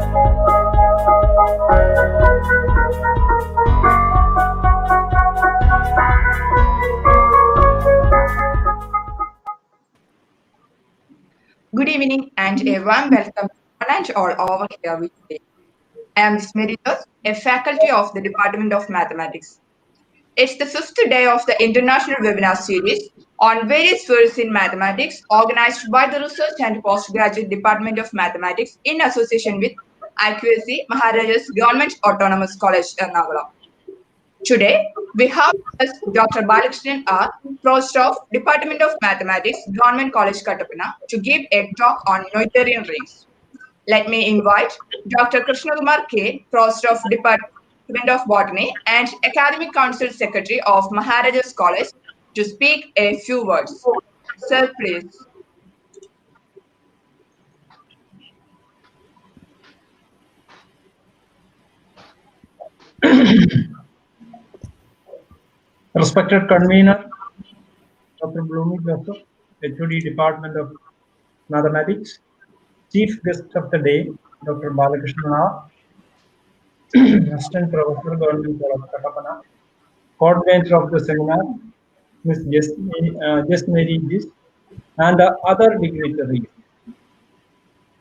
Good evening and a warm welcome to one and all over here with me. I am Ms. Meritos, a faculty of the Department of Mathematics. It's the fifth day of the international webinar series on various fields in mathematics organized by the Research and Postgraduate Department of Mathematics in association with IQAC, Maharaja's Government Autonomous College, Ernakulam. Today, we have with us Dr. Balakrishnan R., Professor of Department of Mathematics, Government College, Kattapana, to give a talk on Noetherian rings. Let me invite Dr. Krishnakumar K., Professor of Department of Botany and Academic Council Secretary of Maharaja's College, to speak a few words. Sir, please. Respected convener, Dr. Bloomy Joseph, HOD Department of Mathematics, Chief Guest of the Day, Dr. Balakrishnan R., Assistant Professor, Government College, Kattapana, Coordinator of the seminar, Ms. Just Mary Gis, and the other dignitaries.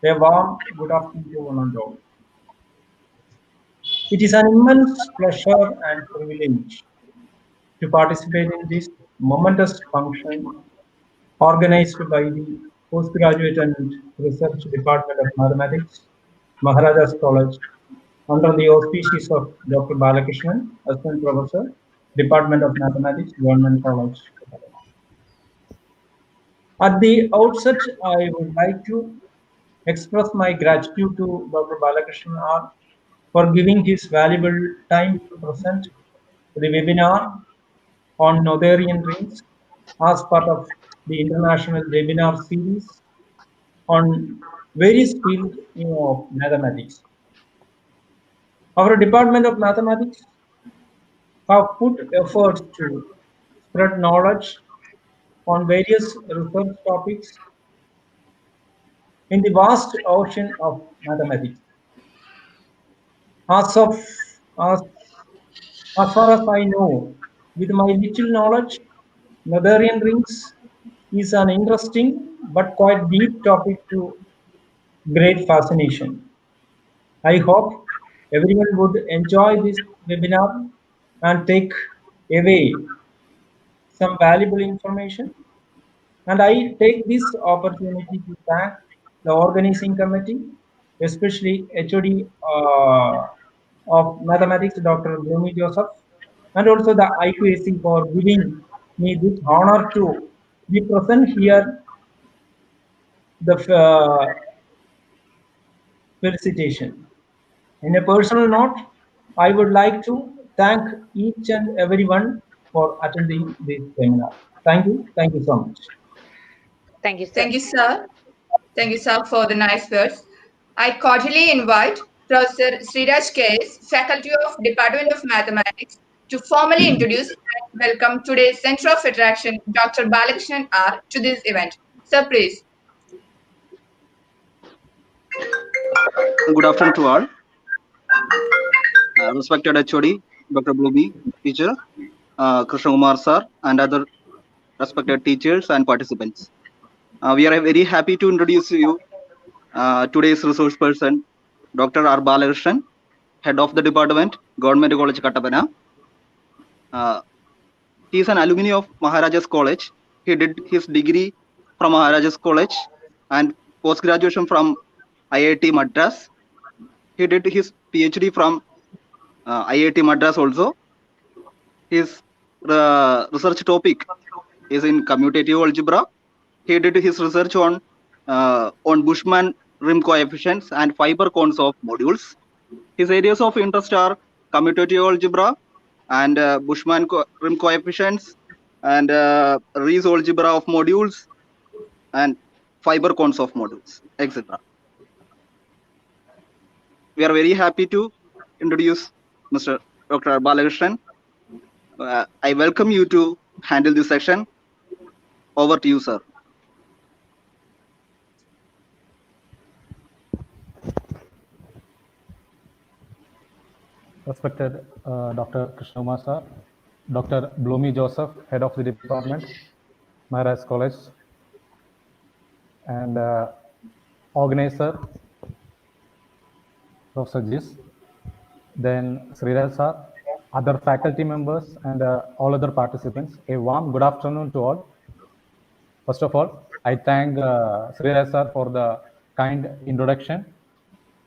A warm good afternoon to one and all. It is an immense pleasure and privilege to participate in this momentous function organized by the Postgraduate and Research Department of Mathematics, Maharaja's College, under the auspices of Dr. Balakrishnan, Assistant Professor, Department of Mathematics, Government College. At the outset, I would like to express my gratitude to Dr. Balakrishnan R. for giving his valuable time to present the webinar on Noetherian rings as part of the international webinar series on various fields of mathematics. Our Department of Mathematics have put efforts to spread knowledge on various research topics in the vast ocean of mathematics. As far as I know, with my little knowledge, Noetherian rings is an interesting but quite deep topic to great fascination. I hope everyone would enjoy this webinar and take away some valuable information. And I take this opportunity to thank the organizing committee, especially HOD of Mathematics, Dr. Bloomy Joseph, and also the IQAC for giving me this honor to be present here. The felicitation. In a personal note, I would like to thank each and everyone for attending this seminar. Thank you. Thank you so much. Thank you, sir. Thank you, sir. Thank you, sir, for the nice words. I cordially invite Professor Sriraj K.S., Faculty of Department of Mathematics, to formally introduce and welcome today's Center of Attraction, Dr. Balakrishnan R., to this event. Sir, please. Good afternoon to all. Respected HOD, Dr. Bloomy, teacher, Krishnakumar sir, and other respected teachers and participants. We are very happy to introduce you today's resource person, Dr. R. Balakrishnan, Head of the Department, Government College, Kattapana. He is an alumni of Maharaja's College. He did his degree from Maharaja's College and post-graduation from IIT Madras. He did his PhD from IIT Madras also. His research topic is in commutative algebra. He did his research on Bushman rim coefficients and fiber cones of modules. His areas of interest are commutative algebra and Bushman rim coefficients and Rees algebra of modules and fiber cones of modules, etc. We are very happy to introduce Mr. Dr. Balakrishnan. I welcome you to handle this section. Over to you, sir. Respected Dr. Krishnamurthy sir, Dr. Bloomy Joseph, head of the department, Maharaja College, and organizer, Professor Jis, then Sriraj sir, other faculty members, and all other participants. A warm good afternoon to all. First of all, I thank Sriraj sir for the kind introduction.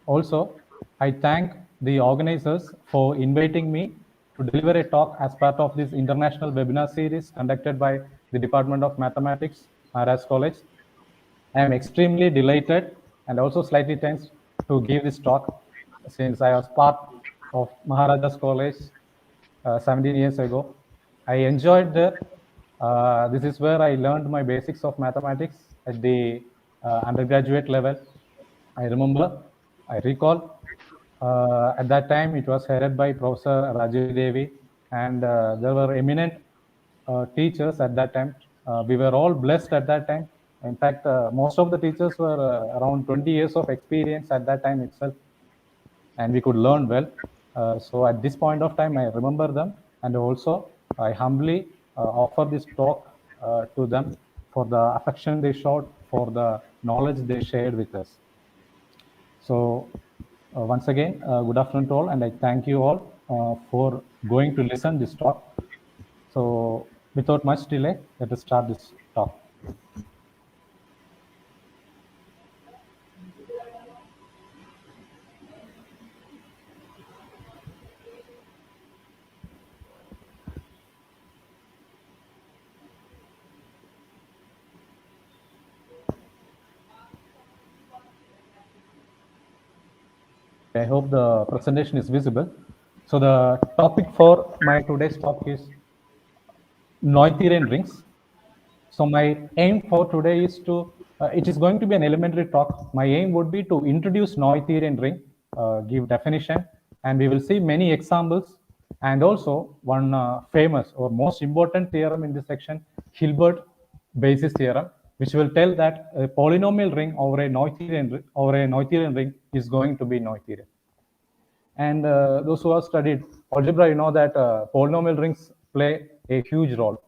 Also, I thank the organizers for inviting me to deliver a talk as part of this international webinar series conducted by the Department of Mathematics, Maharaja College. I am extremely delighted and also slightly tense to give this talk since I was part of Maharaja's College 17 years ago. I enjoyed that. This is where I learned my basics of mathematics at the undergraduate level. I remember, I recall, at that time it was headed by Professor Rajesh Devi, and there were eminent teachers at that time. We were all blessed at that time. In fact, most of the teachers were around 20 years of experience at that time itself, and we could learn well. So at this point of time, I remember them, and also I humbly offer this talk to them for the affection they showed, for the knowledge they shared with us. So once again, good afternoon to all, and I thank you all for going to listen this talk. So without much delay, let us start this talk. I hope the presentation is visible. So the topic for my today's talk is Noetherian rings. So my aim for today is to, it is going to be an elementary talk. My aim would be to introduce Noetherian ring, give definition, and we will see many examples, and also one famous or most important theorem in this section, Hilbert basis theorem, which will tell that a polynomial ring over a Noetherian ring is going to be Noetherian. And those who have studied algebra, you know that polynomial rings play a huge role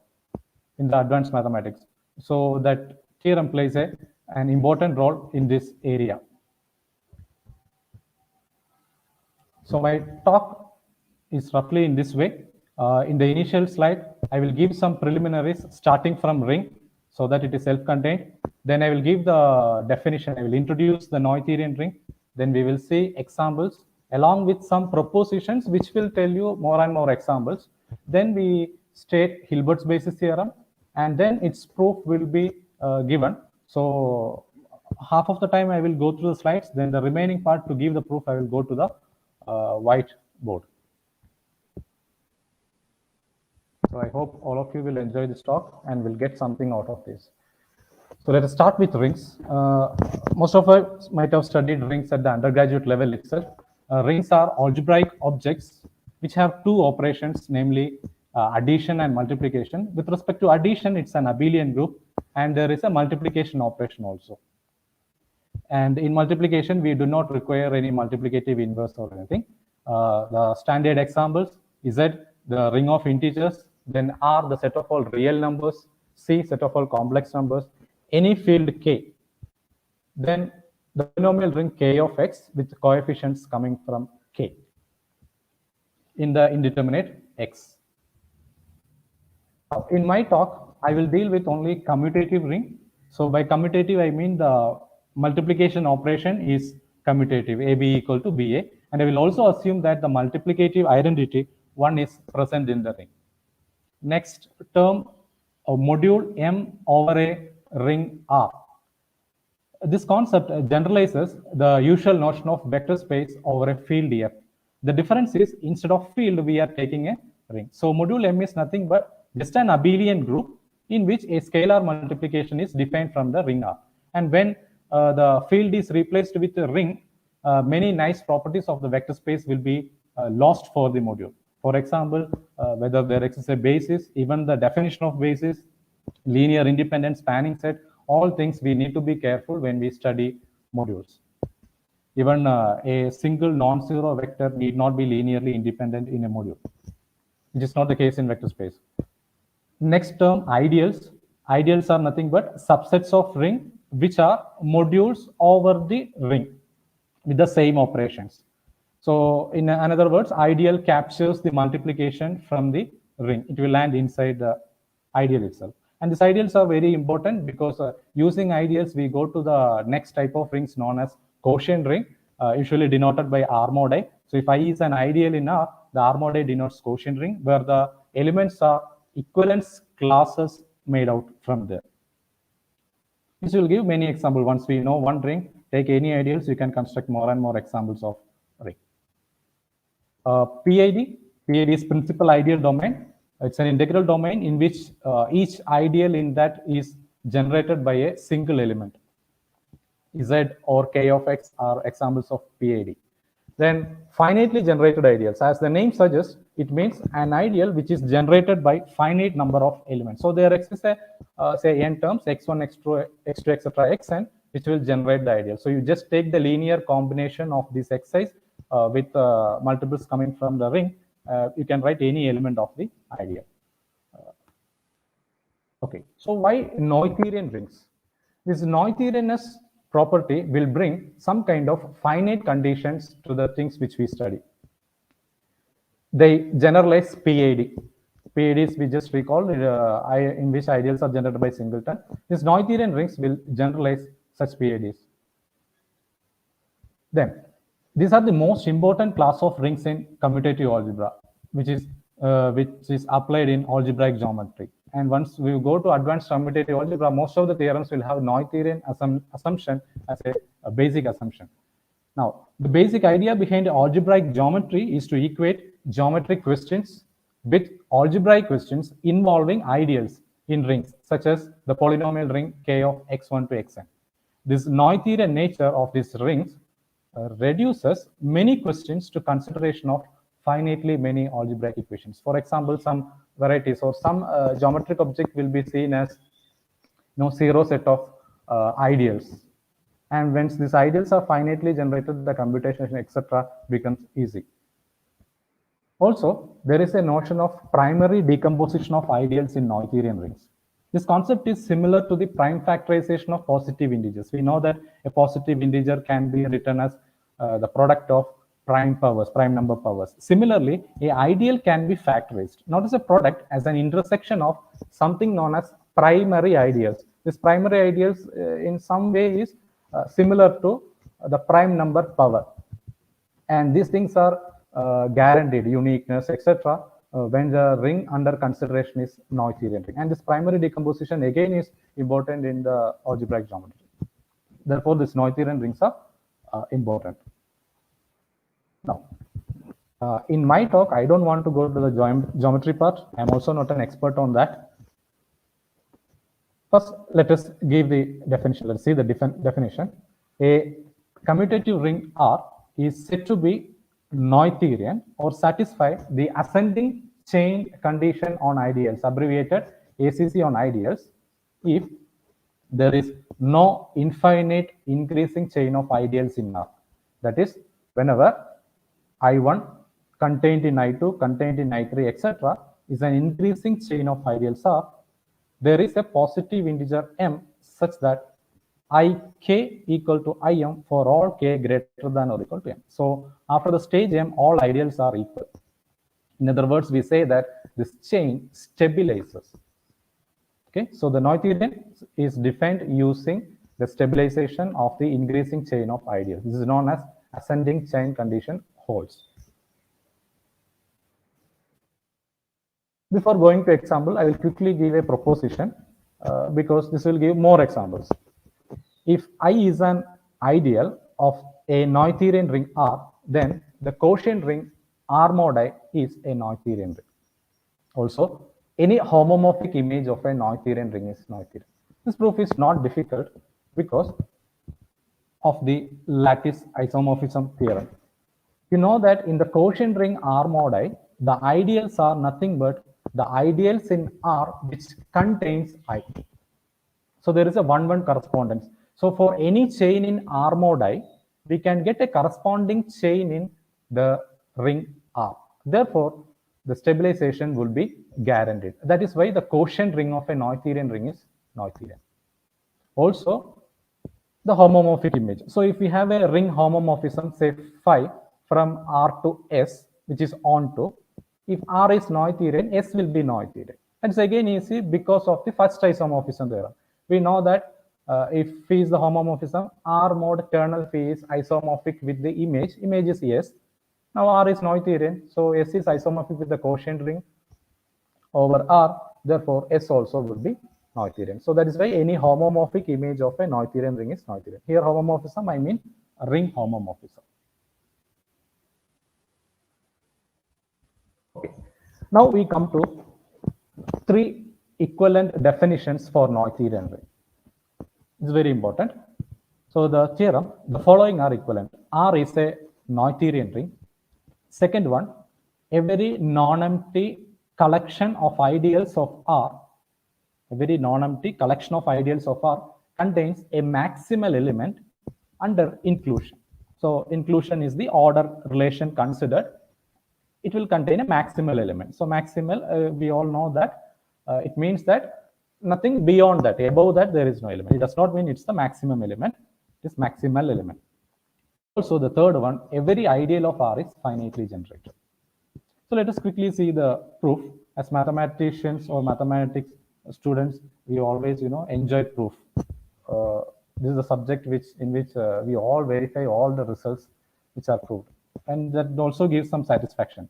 in the advanced mathematics. So that theorem plays an important role in this area. So my talk is roughly in this way. In the initial slide, I will give some preliminaries starting from ring so that it is self-contained. Then I will give the definition. I will introduce the Noetherian ring. Then we will see examples along with some propositions which will tell you more and more examples. Then we state Hilbert's basis theorem, and then its proof will be given. So half of the time I will go through the slides, then the remaining part to give the proof I will go to the whiteboard. So I hope all of you will enjoy this talk and will get something out of this. So let us start with rings. Most of us might have studied rings at the undergraduate level itself. Rings are algebraic objects which have two operations, namely addition and multiplication. With respect to addition, it's an abelian group, and there is a multiplication operation also. And in multiplication, we do not require any multiplicative inverse or anything. The standard examples is that the ring of integers, then R, the set of all real numbers, C, set of all complex numbers, any field K, then the polynomial ring K of X with coefficients coming from K in the indeterminate X. In my talk, I will deal with only commutative ring. So by commutative, I mean the multiplication operation is commutative, AB equal to BA. And I will also assume that the multiplicative identity 1 is present in the ring. Next term, a module M over a ring R. This concept generalizes the usual notion of vector space over a field F. The difference is instead of field, we are taking a ring. So module M is nothing but just an abelian group in which a scalar multiplication is defined from the ring R. And when the field is replaced with a ring, many nice properties of the vector space will be lost for the module. For example, whether there exists a basis, even the definition of basis, linear independent spanning set, all things we need to be careful when we study modules. Even a single non-zero vector need not be linearly independent in a module, which is not the case in vector space. Next term, ideals. Ideals are nothing but subsets of ring which are modules over the ring with the same operations. So in other words, ideal captures the multiplication from the ring. It will land inside the ideal itself. And these ideals are very important because using ideals, we go to the next type of rings known as quotient ring, usually denoted by R mod I. So if I is an ideal in R, the R mod I denotes quotient ring, where the elements are equivalence classes made out from there. This will give many examples. Once we know one ring, take any ideals, you can construct more and more examples of ring. PID is principal ideal domain. It's an integral domain in which each ideal in that is generated by a single element. Z or K of X are examples of PID. Then finitely generated ideals. As the name suggests, it means an ideal which is generated by finite number of elements. So there exists a say n terms, x1, x2, x2, etc., xn, which will generate the ideal. So you just take the linear combination of these xi's with multiples coming from the ring. You can write any element of the ideal. Okay, so why Noetherian rings? This Noetherianness property will bring some kind of finite conditions to the things which we study. They generalize PID. PIDs we just recalled in which ideals are generated by singleton. These Noetherian rings will generalize such PIDs. Then, these are the most important class of rings in commutative algebra, which is applied in algebraic geometry. And once we go to advanced commutative algebra, most of the theorems will have Noetherian assumption as a basic assumption. Now, the basic idea behind algebraic geometry is to equate geometric questions with algebraic questions involving ideals in rings, such as the polynomial ring K of x1 to xn. This Noetherian nature of these rings reduces many questions to consideration of finitely many algebraic equations. For example, some varieties or some geometric object will be seen as zero set of ideals. And once these ideals are finitely generated, the computation, etc., becomes easy. Also, there is a notion of primary decomposition of ideals in Noetherian rings. This concept is similar to the prime factorization of positive integers. We know that a positive integer can be written as the product of prime powers, prime number powers. Similarly, an ideal can be factorized, not as a product, as an intersection of something known as primary ideals. This primary ideals in some way is similar to the prime number power. And these things are guaranteed, uniqueness, etc., when the ring under consideration is Noetherian ring. And this primary decomposition again is important in the algebraic geometry. Therefore, these Noetherian rings are important. Now, in my talk, I don't want to go to the geometry part. I'm also not an expert on that. First, let us give the definition. Let's see the definition. A commutative ring R is said to be Noetherian or satisfy the ascending chain condition on ideals, abbreviated ACC on ideals, if there is no infinite increasing chain of ideals in R. That is, whenever I1 contained in I2, contained in I3, etc., is an increasing chain of ideals R, there is a positive integer m such that Ik equal to Im for all k greater than or equal to m. So after the stage m, all ideals are equal. In other words, we say that this chain stabilizes. Okay, so the Noetherian is defined using the stabilization of the increasing chain of ideals. This is known as ascending chain condition holds. Before going to example, I will quickly give a proposition because this will give more examples. If I is an ideal of a Noetherian ring R, then the quotient ring R mod I is a Noetherian ring. Also, any homomorphic image of a Noetherian ring is Noetherian. This proof is not difficult because of the lattice isomorphism theorem. You know that in the quotient ring R mod I, the ideals are nothing but the ideals in R which contains I. So there is a 1-1 correspondence. So for any chain in R mod I, we can get a corresponding chain in the ring R. Therefore, the stabilization will be guaranteed. That is why the quotient ring of a Noetherian ring is Noetherian. Also, the homomorphic image. So if we have a ring homomorphism, say phi from R to S, which is onto, if R is Noetherian, S will be Noetherian. And it's again easy because of the first isomorphism theorem. We know that if phi is the homomorphism, R mod kernel phi is isomorphic with the image. Image is S. Now R is Noetherian, so S is isomorphic with the quotient ring over R. Therefore, S also will be Noetherian. So that is why any homomorphic image of a Noetherian ring is Noetherian. Here homomorphism, I mean ring homomorphism. Okay. Now we come to three equivalent definitions for Noetherian ring. It's very important. So the theorem, the following are equivalent. R is a Noetherian ring. Second one, every non-empty collection of ideals of R, a very non-empty collection of ideals of R contains a maximal element under inclusion. So inclusion is the order relation considered. It will contain a maximal element. So maximal, we all know that it means that nothing beyond that, above that there is no element. It does not mean it's the maximum element, it is maximal element. Also the third one, every ideal of R is finitely generated. So let us quickly see the proof. As mathematicians or mathematics students, we always enjoy proof. This is a subject in which we all verify all the results which are proved, and that also gives some satisfaction.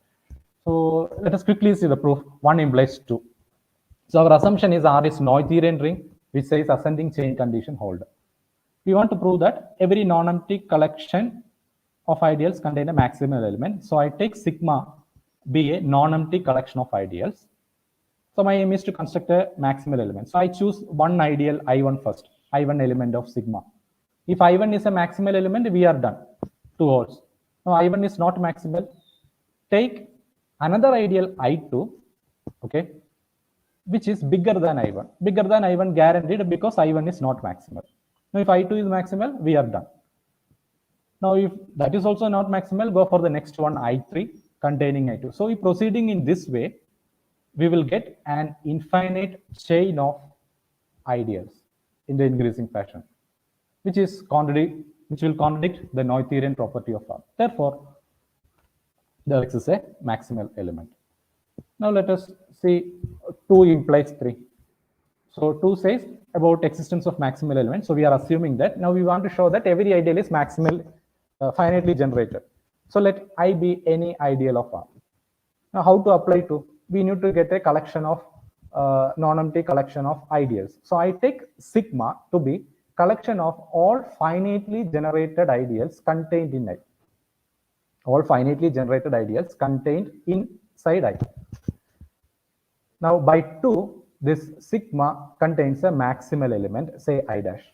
So let us quickly see the proof. 1 implies 2. So our assumption is R is Noetherian ring, which says ascending chain condition holder. We want to prove that every non-empty collection of ideals contain a maximal element. So I take sigma be a non-empty collection of ideals. So my aim is to construct a maximal element. So I choose one ideal I1 first, I1 element of sigma. If I1 is a maximal element, we are done. 2 holes. Now I1 is not maximal. Take another ideal I2, okay, which is bigger than I1. Bigger than I1 guaranteed because I1 is not maximal. Now if I2 is maximal, we are done. Now if that is also not maximal, go for the next one, I3 containing I2. So if proceeding in this way, we will get an infinite chain of ideals in the increasing fashion, which will contradict the Noetherian property of R. Therefore, there exists a maximal element. Now let us see 2 implies 3. So 2 says about existence of maximal element. So we are assuming that. Now we want to show that every ideal is maximal, finitely generated. So let I be any ideal of R. Now how to apply to? We need to get a collection of non-empty collection of ideals. So I take sigma to be collection of all finitely generated ideals contained in I. All finitely generated ideals contained inside I. Now by 2, this sigma contains a maximal element, say I dash.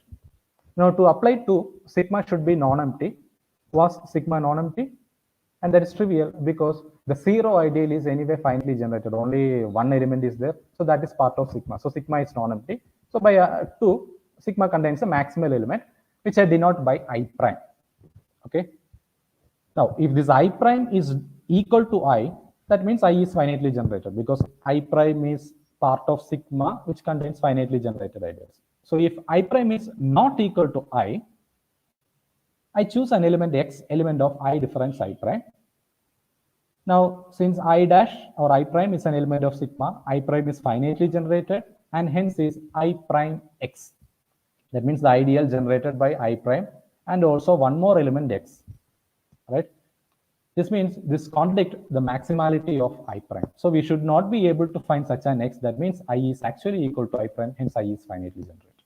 Now to apply 2, sigma should be non-empty. Was sigma non-empty? And that is trivial because the 0 ideal is anyway finitely generated. Only one element is there. So that is part of sigma. So sigma is non-empty. So by 2, sigma contains a maximal element, which I denote by I prime. Okay. Now, if this I prime is equal to I, that means I is finitely generated because I prime is part of sigma, which contains finitely generated ideals. So if I prime is not equal to I choose an element X, element of I difference I prime. Now, since I dash or I prime is an element of sigma, I prime is finitely generated and hence is I prime X. That means the ideal generated by I prime and also one more element X, right? This means this contradicts the maximality of I prime. So we should not be able to find such an X. That means I is actually equal to I prime, hence I is finitely generated,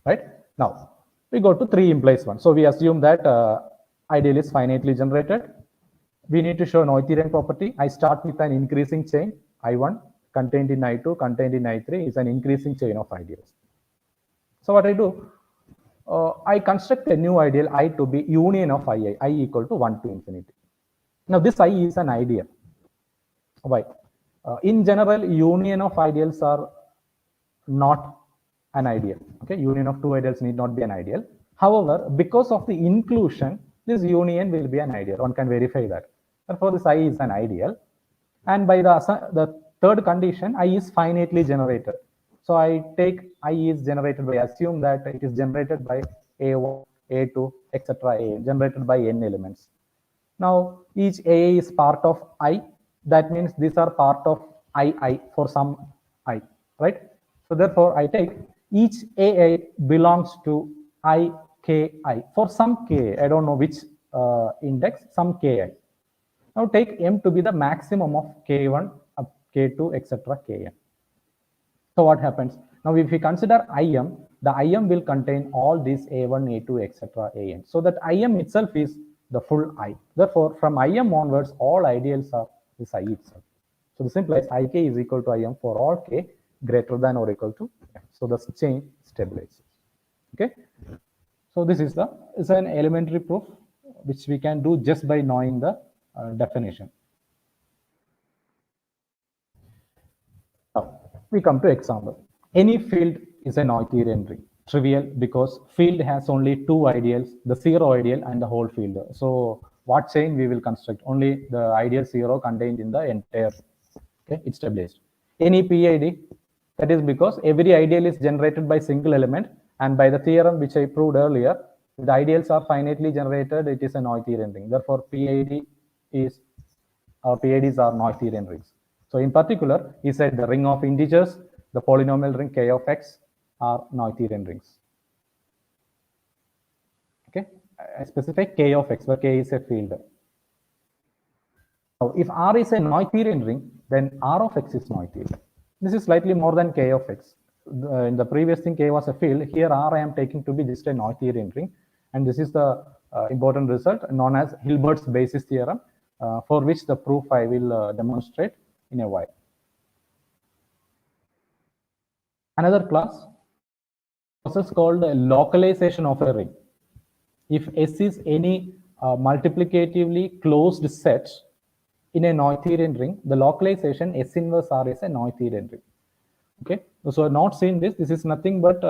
right? Now, we go to 3 implies 1. So we assume that ideal is finitely generated. We need to show Noetherian property. I start with an increasing chain. I1 contained in I2, contained in I3 is an increasing chain of ideals. So what I do, I construct a new ideal I to be union of I equal to 1 to infinity. Now this I is an ideal. Why? In general, union of ideals are not an ideal. Okay, union of 2 ideals need not be an ideal. However, because of the inclusion, this union will be an ideal. One can verify that. Therefore, this I is an ideal. And by the third condition, I is finitely generated. So I take I is generated by, assume that it is generated by A1, A2, etc. A, generated by n elements. Now, each A is part of I. That means these are part of I for some I, right? So therefore, I take each AI belongs to IKI for some Ki. I don't know which index, some Ki. Now take M to be the maximum of K1, K2, etc. Kn. So what happens? Now if we consider IM, the IM will contain all these A1, A2, etc. An. So that IM itself is the full I. Therefore, from IM onwards, all ideals are this I itself. So this implies Ik is equal to IM for all K greater than or equal to M. So the chain stabilizes. Okay. So this is an elementary proof which we can do just by knowing the definition. Now we come to example. Any field is a Noetherian ring. Trivial because field has only two ideals, the zero ideal and the whole field. So what chain we will construct? Only the ideal zero contained in the entire. Okay, it's stabilized. Any PID, that is because every ideal is generated by single element, and by the theorem which I proved earlier, the ideals are finitely generated, it is a Noetherian ring. Therefore, PIDs are Noetherian rings. So in particular, he said the ring of integers, the polynomial ring K of X are Noetherian rings. Okay, I specify K of X, where K is a field. Now, if R is a Noetherian ring, then R of X is Noetherian. This is slightly more than K of X. In the previous thing, K was a field. Here, R I am taking to be just a Noetherian ring. And this is the important result known as Hilbert's basis theorem, for which the proof I will demonstrate in a while. Another process called localization of a ring. If S is any multiplicatively closed set in a Noetherian ring, the localization S inverse R is a Noetherian ring. Okay, so not seeing this is nothing but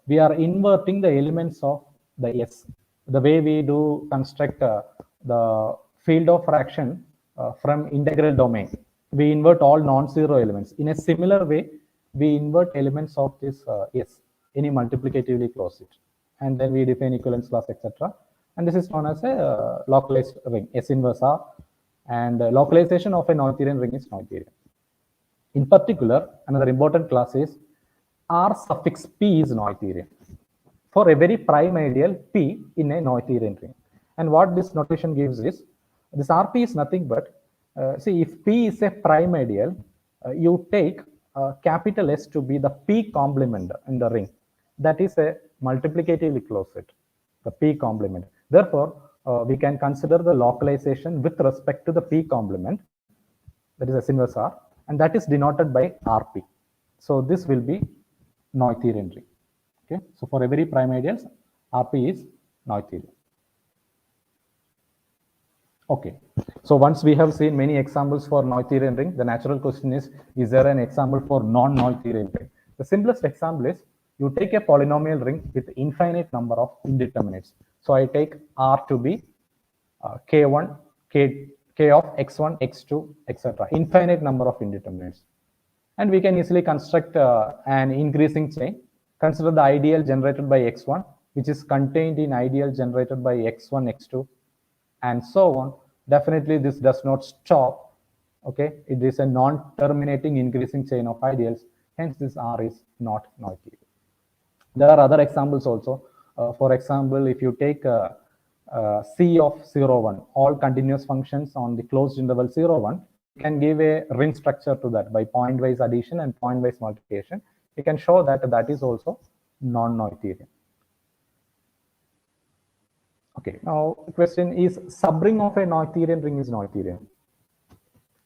we are inverting the elements of the S. The way we do construct the field of fraction from integral domain, we invert all non-zero elements. In a similar way, we invert elements of this S, any multiplicatively close it, and then we define equivalence class, etc. And this is known as a localized ring, S inverse R. And localization of a Noetherian ring is Noetherian. In particular, another important class is R suffix P is Noetherian for a very prime ideal P in a Noetherian ring. And what this notation gives is, this RP is nothing but, see, if P is a prime ideal, you take capital S to be the P complement in the ring. That is a multiplicatively closed set, the P complement. Therefore, we can consider the localization with respect to the P complement, that is S inverse R, and that is denoted by RP. So this will be Noetherian ring. Okay, so for every prime ideals, RP is Noetherian. Okay, so once we have seen many examples for Noetherian ring, the natural question is there an example for non-Noetherian ring? The simplest example is you take a polynomial ring with infinite number of indeterminates. So I take R to be K1, K of X1, X2, etc. Infinite number of indeterminates. And we can easily construct an increasing chain. Consider the ideal generated by X1, which is contained in ideal generated by X1, X2, and so on. Definitely this does not stop. Okay, it is a non-terminating increasing chain of ideals. Hence this R is not Noetherian. There are other examples also. For example, if you take C of 0, 1, all continuous functions on the closed interval 0, 1, you can give a ring structure to that by point-wise addition and point-wise multiplication. You can show that that is also non-Noetherian. Okay, now the question is, subring of a Noetherian ring is Noetherian.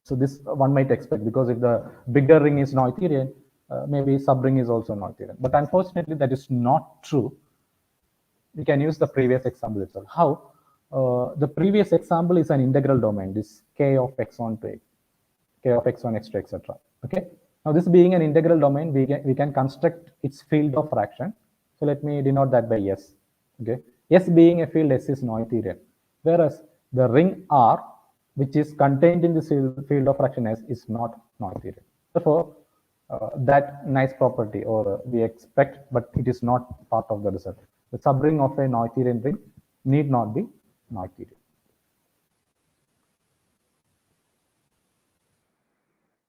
So this one might expect, because if the bigger ring is Noetherian, maybe subring is also Noetherian. But unfortunately, that is not true. We can use the previous example itself. How? The previous example is an integral domain, this K of X1 to K of X1, X2, etc. Okay. Now this being an integral domain, we can construct its field of fraction. So let me denote that by S. Okay. S being a field, S is Noetherian, whereas the ring R, which is contained in the field of fraction S, is not Noetherian. Therefore, that nice property, or we expect, but it is not part of the result. The subring of a Noetherian ring need not be Noetherian.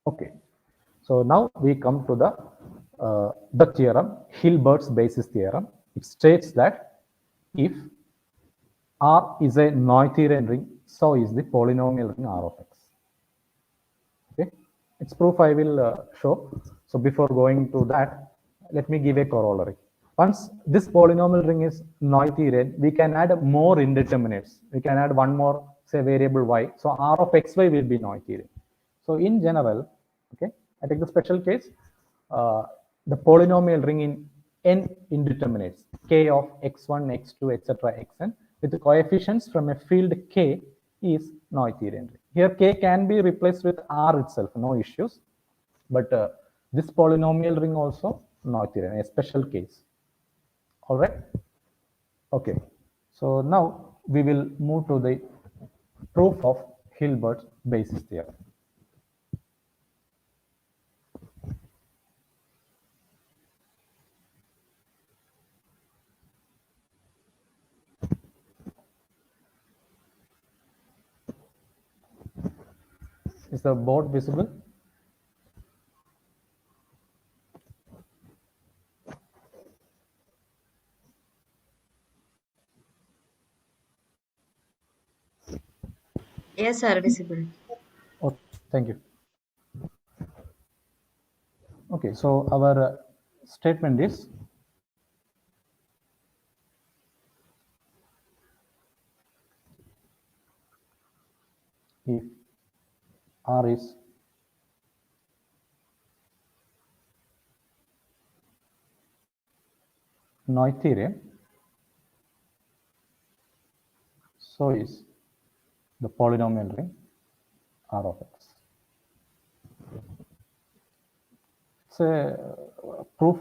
Okay, so now we come to the theorem, Hilbert's basis theorem. It states that if R is a Noetherian ring, so is the polynomial ring R of X. Okay, its proof I will show. So before going to that, let me give a corollary. Once this polynomial ring is Noetherian, we can add more indeterminates. We can add one more, say, variable y. So R of xy will be Noetherian. So in general, okay, I take the special case, the polynomial ring in n indeterminates, k of x1, x2, etc., xn, with the coefficients from a field k is Noetherian ring. Here k can be replaced with R itself, no issues. But this polynomial ring also Noetherian, a special case. All right. Okay. So now we will move to the proof of Hilbert's basis theorem. Is the board visible? Yes, sir, visible. Oh, thank you. Okay, so our statement is if R is Noetherian, so is the polynomial ring R of X. So proof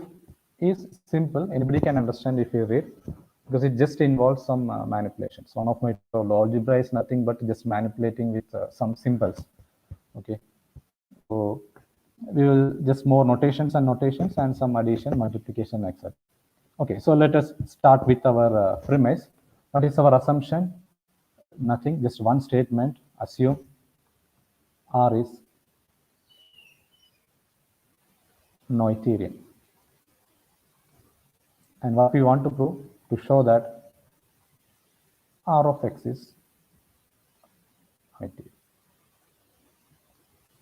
is simple. Anybody can understand if you read, because it just involves some manipulations. One of my algebra is nothing but just manipulating with some symbols. Okay, so we will just more notations and some addition, multiplication, etc. Okay, so let us start with our premise. What is our assumption? Nothing, just one statement. Assume R is Noetherian. And what we want to prove, to show that R of X is Noetherian.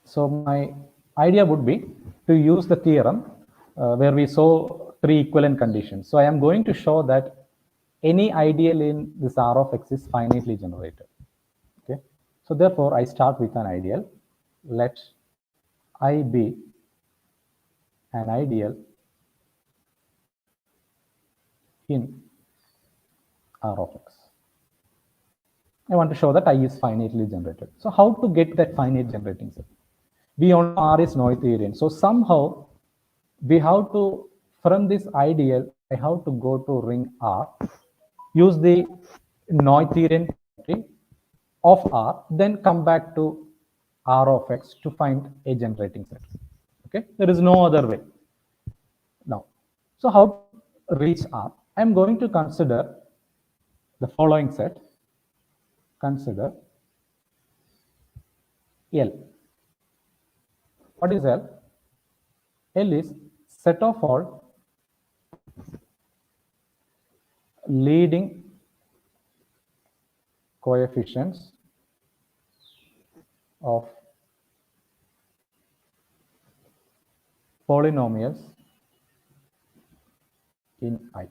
So my idea would be to use the theorem where we saw three equivalent conditions. So I am going to show that any ideal in this R of X is finitely generated. Okay. So therefore, I start with an ideal. Let I be an ideal in R of X. I want to show that I is finitely generated. So how to get that finite generating set? We all know R is Noetherian. So somehow we have to, from this ideal, I have to go to ring R, use the Noetherian property of R, then come back to R of X to find a generating set. Okay, there is no other way. Now, so how to reach R? I am going to consider the following set. Consider L. What is L? L is set of all leading coefficients of polynomials in I.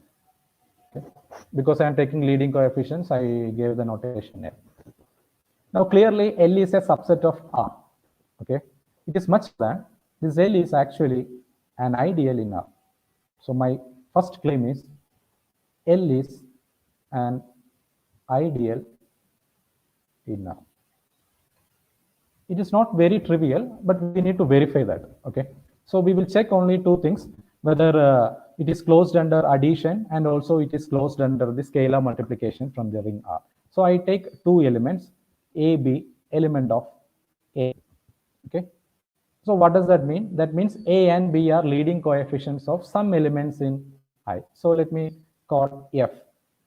Okay. Because I am taking leading coefficients, I gave the notation L. Now clearly L is a subset of R. Okay, it is much than this. L is actually an ideal in R. So my first claim is L is an ideal in R. It is not very trivial, but we need to verify that. Okay, so we will check only two things: whether it is closed under addition, and also it is closed under the scalar multiplication from the ring R. So I take two elements, A, B, element of A. Okay. So what does that mean? That means A and B are leading coefficients of some elements in I. So let me call F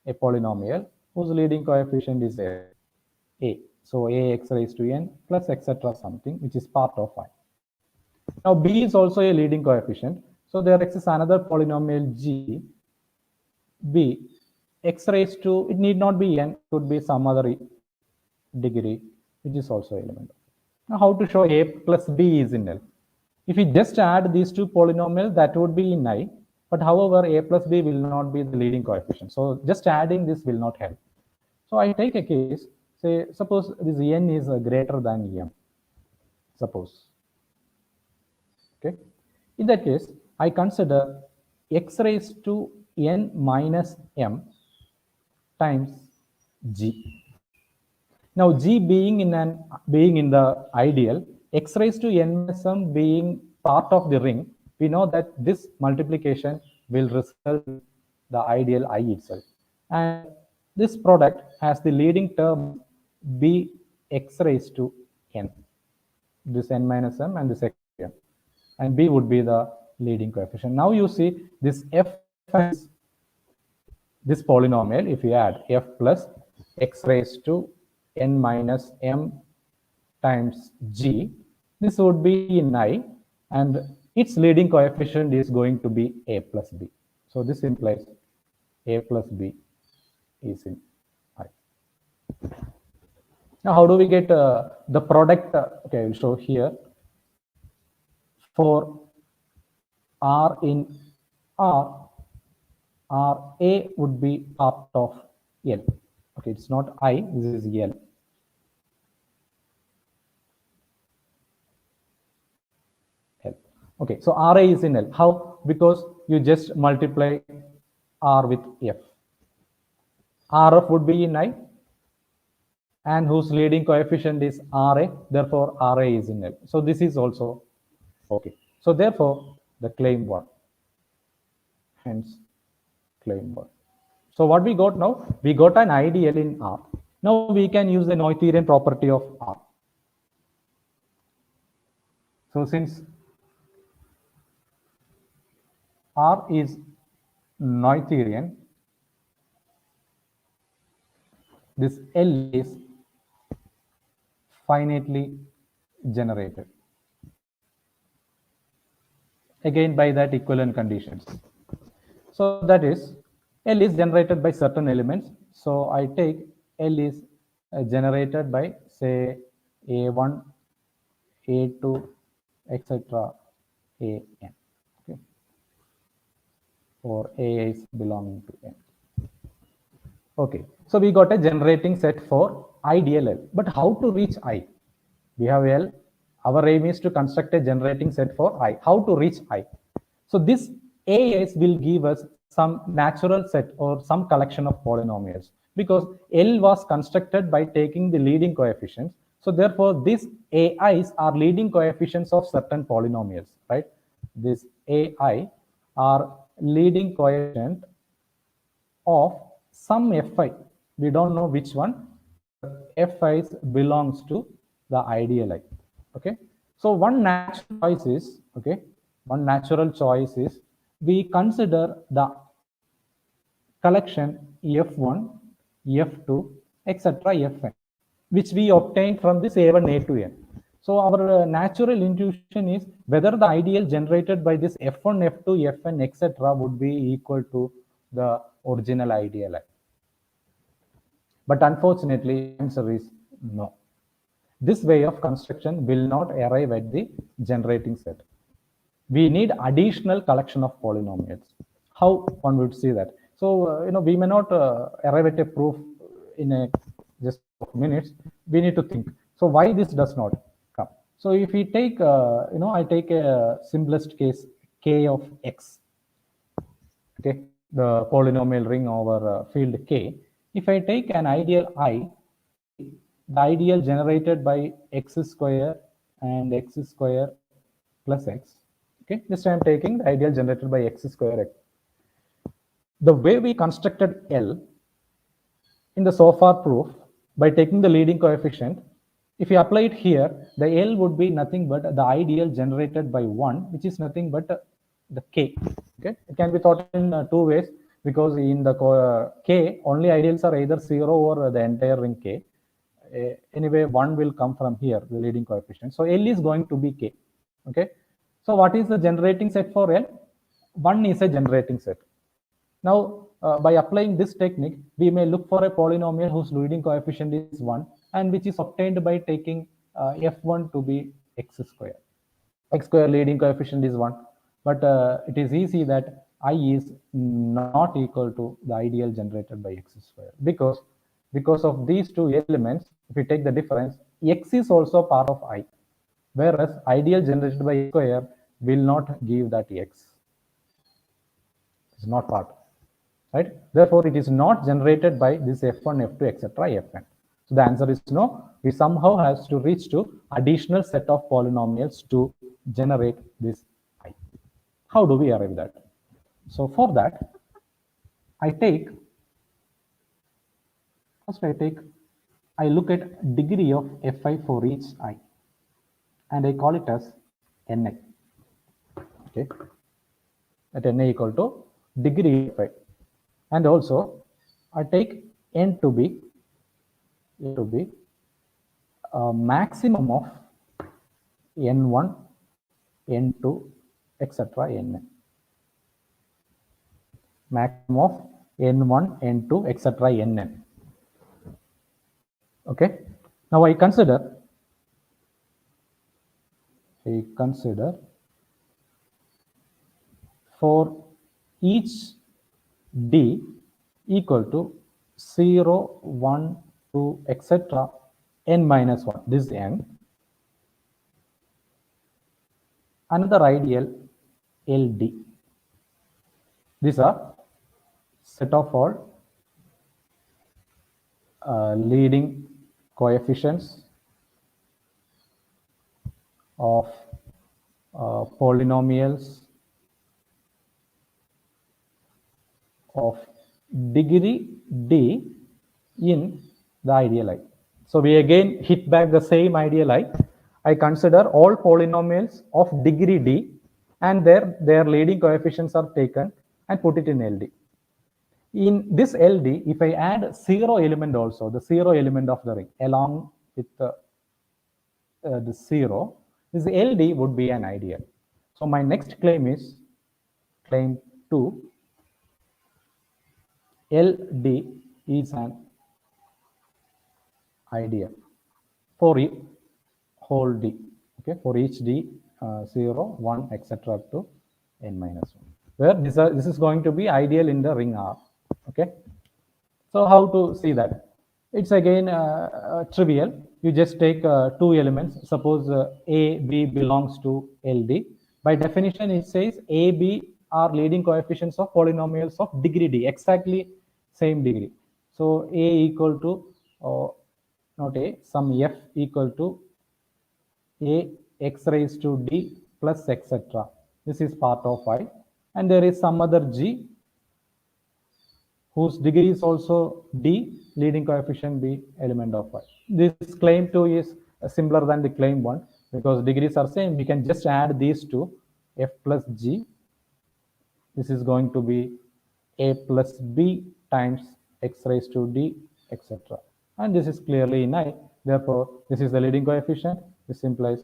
a polynomial whose leading coefficient is A. So Ax raised to n plus etc. something which is part of I. Now B is also a leading coefficient. So there exists another polynomial G, B, x raised to, it need not be n, could be some other degree, which is also element. Now how to show A plus B is in L? If we just add these two polynomials, that would be in I, but however, A plus B will not be the leading coefficient. So just adding this will not help. So I take a case, say, suppose this n is greater than m, suppose. Okay. In that case, I consider x raised to n minus m times g. Now g being in the ideal, x raised to n minus m being part of the ring, we know that this multiplication will result in the ideal I itself. And this product has the leading term b x raised to n, this n minus m and this x m, and b would be the leading coefficient. Now you see this f is this polynomial, if you add f plus x raised to n minus m times g, this would be in I, and its leading coefficient is going to be a plus b. So this implies a plus b is in I. Now how do we get the product? Okay, I will show here. For R in R, A would be part of L. Okay, it's not I, this is L. L. Okay, so RA is in L. How? Because you just multiply R with F. RF would be in I, and whose leading coefficient is RA, therefore RA is in L. So this is also okay. So therefore, the claim won. Hence, claim won. So what we got now? We got an ideal in R. Now we can use the Noetherian property of R. So since R is Noetherian, this L is finitely generated. Again by that equivalent conditions. So that is L is generated by certain elements. So I take L is generated by say A1, A2, etc. AN. Okay. Or A is belonging to N. Okay. So we got a generating set for ideal L. But how to reach I? We have L. Our aim is to construct a generating set for I. How to reach I? So this AS will give us some natural set or some collection of polynomials, because L was constructed by taking the leading coefficients. So therefore, these AIs are leading coefficients of certain polynomials, right? This AI are leading coefficient of some Fi. We don't know which one. Fi belongs to the ideal I. Okay. So one natural choice is, okay, one natural choice is we consider the collection F1, F2, etc. Fn, which we obtain from this A1, A2, N. So our natural intuition is whether the ideal generated by this F1, F2, Fn, etc. would be equal to the original ideal I. But unfortunately, the answer is no. This way of construction will not arrive at the generating set. We need additional collection of polynomials. How one would see that? So, we may not arrive at a proof in just minutes. We need to think. So why this does not come? So if we take, I take a simplest case, K of X. Okay, the polynomial ring over field K. If I take an ideal I, the ideal generated by x square and x square plus x. Okay, this time I'm taking the ideal generated by x square the way we constructed L in the so far proof by taking the leading coefficient, if you apply it here, the L would be nothing but the ideal generated by 1, which is nothing but the K. Okay, it can be thought in two ways, because in the K, only ideals are either 0 or the entire ring K. Anyway, 1 will come from here, the leading coefficient. So L is going to be K. Okay, so what is the generating set for L? 1 is a generating set. Now, by applying this technique, we may look for a polynomial whose leading coefficient is 1 and which is obtained by taking f1 to be x square. X square leading coefficient is 1, but it is easy that I is not equal to the ideal generated by x square, because of these two elements, if we take the difference, x is also part of I, whereas ideal generated by x square will not give that x. It's not part, right? Therefore, it is not generated by this f1, f2, etc., fn. So the answer is no. We somehow has to reach to additional set of polynomials to generate this I. How do we arrive that? So for that, I look at degree of fi for each I, and I call it as ni. Okay, at ni equal to degree of I, and also I take n to be maximum of n1, n2, etc., nn. Maximum of n1, n2, etc., nn. Okay. Now I consider for each d equal to 0, 1, 2, etc., n minus 1. This is n. Another ideal LD. These are set of all leading coefficients of polynomials of degree d in the ideal I. So we again hit back the same ideal I. I consider all polynomials of degree d and their leading coefficients are taken and put it in LD. In this LD, if I add 0 element also, the 0 element of the ring along with the 0, this LD would be an ideal. So my next claim is claim 2. LD is an ideal for whole d. Okay, for each d 0, 1, etc. up to n minus 1, where this is going to be ideal in the ring R. Okay, so how to see that? It's again trivial. You just take two elements. Suppose A, B belongs to LD. By definition, it says A, B are leading coefficients of polynomials of degree d, exactly same degree. So A equal to not A, some f equal to A x raised to d plus etc. This is part of I, and there is some other g whose degree is also d, leading coefficient b, element of I. This claim 2 is simpler than the claim 1 because degrees are same. We can just add these two, f plus g. This is going to be a plus b times x raised to d, etc. And this is clearly in I. Therefore, this is the leading coefficient. This implies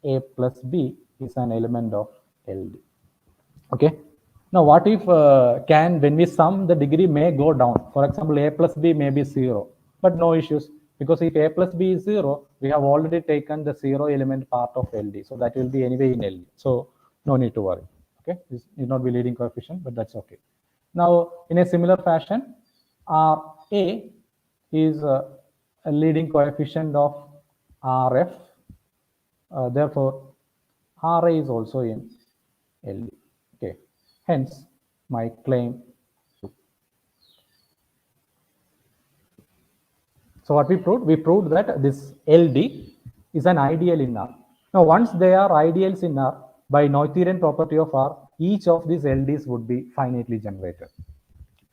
a plus b is an element of LD. Okay. Now, what if when we sum, the degree may go down? For example, a plus b may be 0, but no issues, because if a plus b is 0, we have already taken the 0 element part of LD. So that will be anyway in LD. So no need to worry. Okay, this need not be leading coefficient, but that's okay. Now, in a similar fashion, RA is a leading coefficient of RF. Therefore, RA is also in LD. Okay. Hence, my claim 2. So what we proved? We proved that this LD is an ideal in R. Now, once they are ideals in R, by Noetherian property of R, each of these LDs would be finitely generated.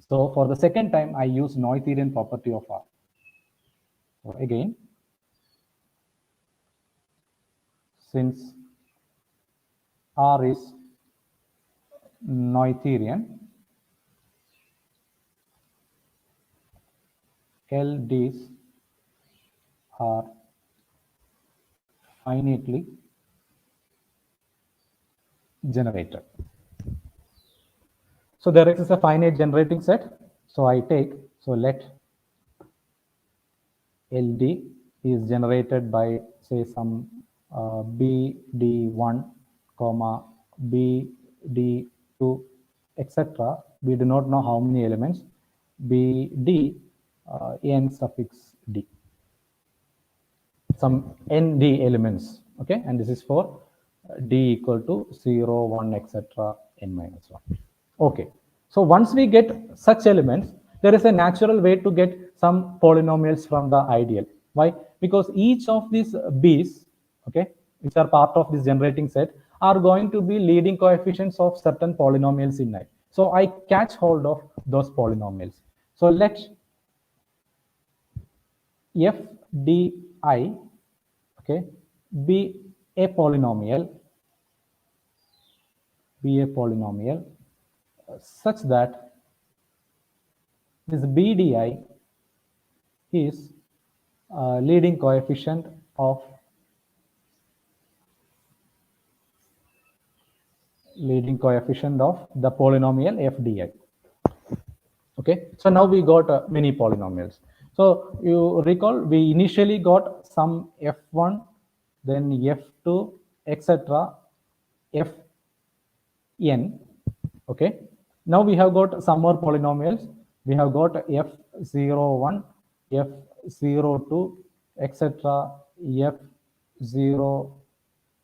So for the second time, I use Noetherian property of R. So again, since R is Noetherian, LDs are finitely generated. So there exists a finite generating set. So I take, so let LD is generated by say some BD1, comma BD2, etc. We do not know how many elements. BD n suffix d, some nd elements. Okay, and this is for d equal to 0, 1, etc. n minus 1. Okay, so once we get such elements, there is a natural way to get some polynomials from the ideal. Why? Because each of these b's, okay, which are part of this generating set, are going to be leading coefficients of certain polynomials in I. So I catch hold of those polynomials. So let f di, okay, be a polynomial such that this BDI is leading coefficient of the polynomial FDI. Okay, so now we got many polynomials. So you recall we initially got some F1, then F2, etc. Fn. Okay, now we have got some more polynomials. We have got F01, F02, etc. F0,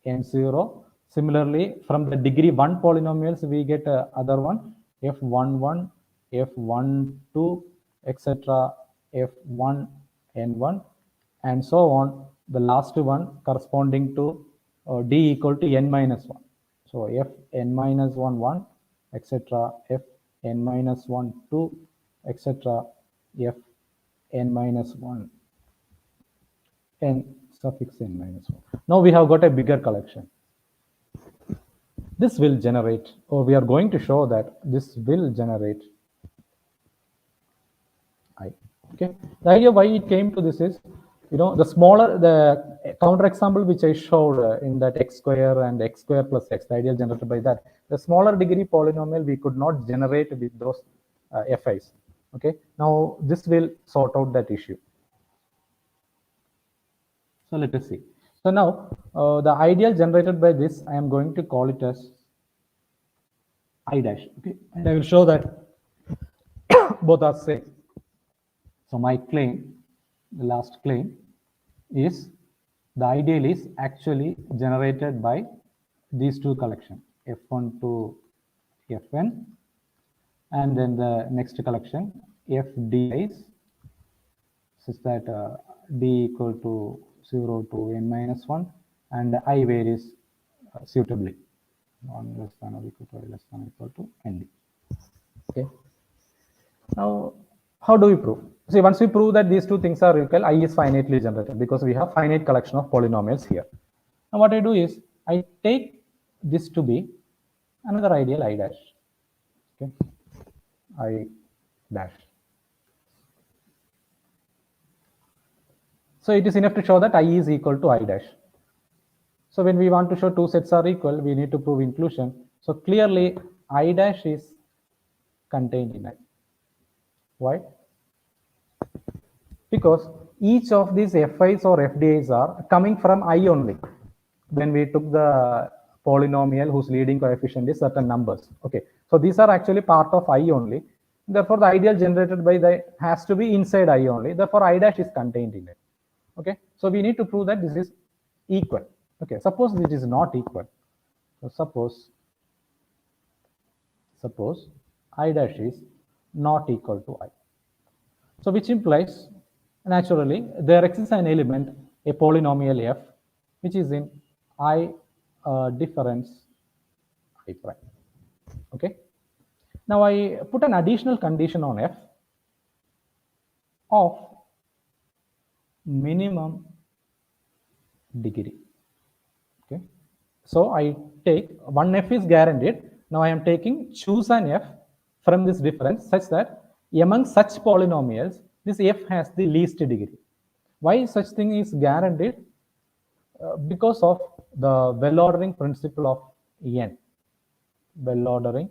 N0. Similarly, from the degree 1 polynomials, we get other one, F11, F12, etc. F1, N1, and so on. The last one corresponding to d equal to n minus 1. So f n minus 1, 1, etc. f n minus 1, 2, etc. f n minus 1, n suffix n minus 1. Now we have got a bigger collection. This will generate, or we are going to show that this will generate I. Okay. The idea why it came to this is, the smaller the counter example which I showed in that x square and x square plus x, the ideal generated by that, the smaller degree polynomial we could not generate with those FIs. Okay. Now this will sort out that issue. So let us see. So now the ideal generated by this, I am going to call it as I dash. Okay, and I will show that both are same. So my claim, the last claim, is the ideal is actually generated by these two collections, F1 to Fn, and then the next collection, Fdi's, such that d equal to 0 to n minus 1, and I varies suitably, 1 less than or equal to I less than or equal to nd. Okay. Now, how do we prove? See, once we prove that these two things are equal, I is finitely generated because we have finite collection of polynomials here. Now, what I do is I take this to be another ideal I dash. Okay, I dash. So it is enough to show that I is equal to I dash. So when we want to show two sets are equal, we need to prove inclusion. So clearly I dash is contained in I. Why? Because each of these FIs or FDIs are coming from I only. When we took the polynomial whose leading coefficient is certain numbers. Okay, so these are actually part of I only. Therefore, the ideal generated by the has to be inside I only. Therefore, I dash is contained in it. Okay, so we need to prove that this is equal. Okay, suppose it is not equal. So suppose I dash is not equal to I. So which implies naturally there exists an element, a polynomial f, which is in I difference I prime. Okay. Now I put an additional condition on f of minimum degree. Okay, so I take one f is guaranteed. Now I am taking choose an f from this difference such that among such polynomials this f has the least degree. Why such thing is guaranteed? Because of the well ordering principle of n. Well ordering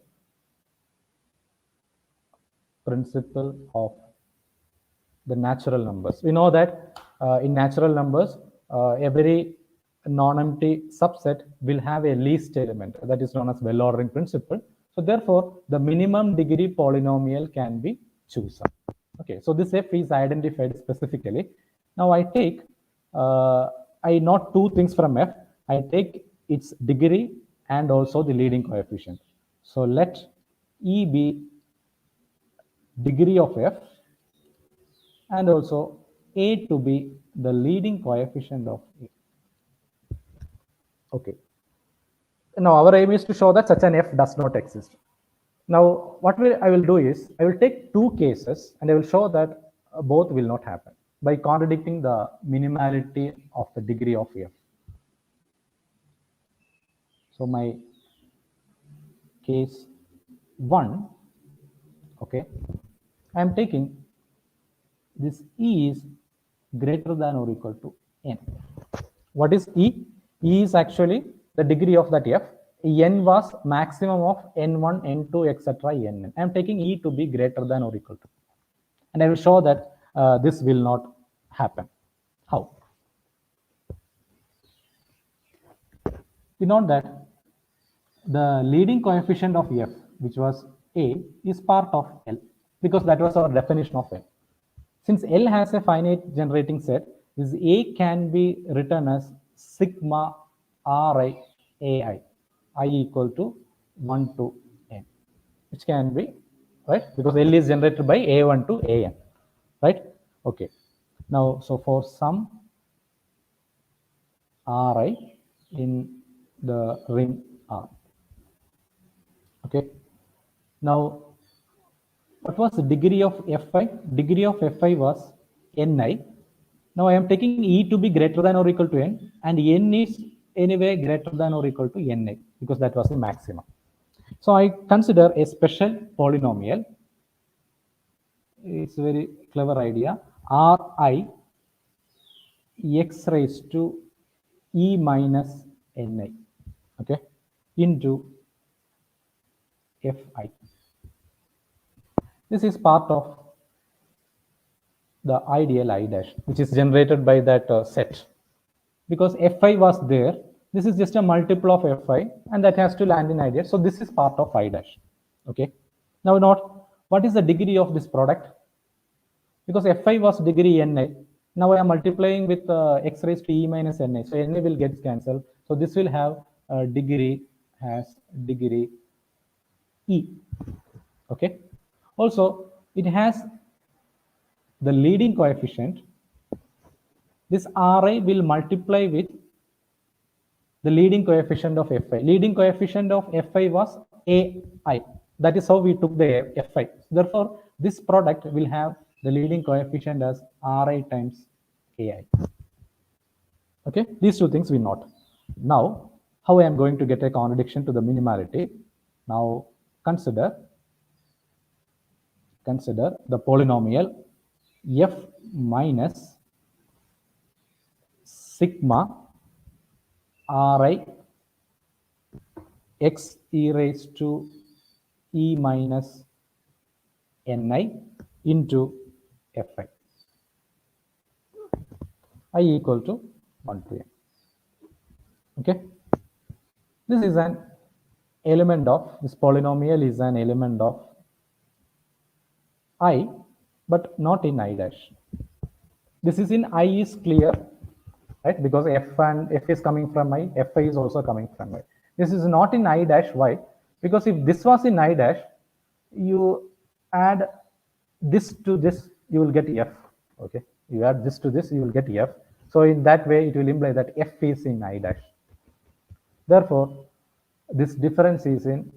principle of the natural numbers. We know that in natural numbers, every non-empty subset will have a least element, that is known as well ordering principle. So therefore, the minimum degree polynomial can be chosen. Okay, so this f is identified specifically. Now I take, I note two things from f. I take its degree and also the leading coefficient. So let E be degree of f and also a to be the leading coefficient of a. Okay. Now our aim is to show that such an f does not exist. Now what I will do is I will take two cases and I will show that both will not happen by contradicting the minimality of the degree of f. So my case 1, okay, I am taking this E is greater than or equal to n. What is E? E is actually the degree of that f. N was maximum of n1, n2, etc. Nn. I am taking E to be greater than or equal to. And I will show that this will not happen. How? We know that the leading coefficient of f, which was a, is part of L, because that was our definition of L. Since L has a finite generating set, this A can be written as sigma Ri Ai, I equal to 1 to n, which can be, right, because L is generated by A1 to An, right? Okay. Now, so for some Ri in the ring R. Okay. Now, what was the degree of Fi? Degree of Fi was Ni. Now I am taking E to be greater than or equal to n, and n is anyway greater than or equal to Ni, because that was the maximum. So I consider a special polynomial. It's a very clever idea. Ri x raised to E minus Ni, okay, into Fi. This is part of the ideal I dash, which is generated by that set. Because Fi was there, this is just a multiple of Fi, and that has to land in ideal. So this is part of I dash. Okay. Now note, what is the degree of this product? Because Fi was degree Ni. Now I am multiplying with x raised to E minus Ni. So Ni will get cancelled. So this will have degree has degree E. Okay. Also, it has the leading coefficient. This Ri will multiply with the leading coefficient of Fi. Leading coefficient of Fi was Ai. That is how we took the Fi. Therefore, this product will have the leading coefficient as Ri times Ai. Okay, these two things we note. Now, how I am going to get a contradiction to the minimality? Now, consider the polynomial f minus sigma Ri x e raised to E minus Ni into Fi. I equal to 1 to n. Okay. This is an element of, this polynomial is an element of I, but not in I dash. This is in I is clear, right? Because f and f is coming from I, Fi is also coming from I. This is not in I dash. Why? Because if this was in I dash, you add this to this, you will get f. Okay, you add this to this, you will get f. So in that way, it will imply that f is in I dash. Therefore, this difference is in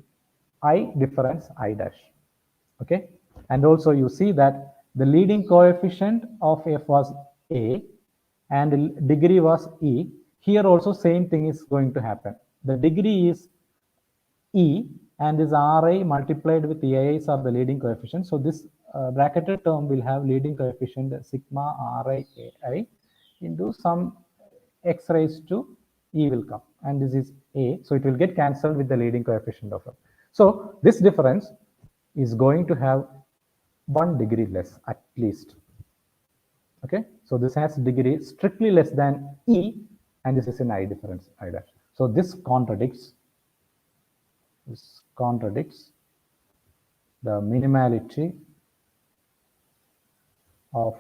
I difference I dash. Okay, and also you see that the leading coefficient of f was A and degree was E. Here also same thing is going to happen. The degree is E and this Ri multiplied with Ai's are the leading coefficient. So this bracketed term will have leading coefficient sigma Ri Ai into some x raised to E will come, and this is A. So it will get cancelled with the leading coefficient of F. So this difference is going to have 1 degree less at least. Okay, so this has degree strictly less than E, and this is an I difference I dash. So this contradicts the minimality of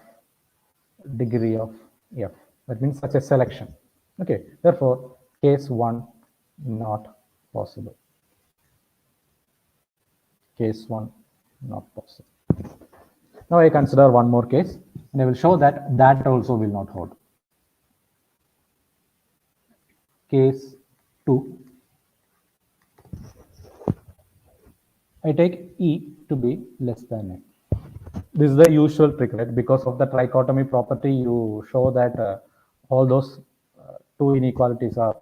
degree of F. That means such a selection. Okay, therefore case 1 not possible. Case 1 not possible. Now I consider one more case and I will show that that also will not hold. Case 2. I take E to be less than N. This is the usual trick, right? Because of the trichotomy property, you show that all those two inequalities are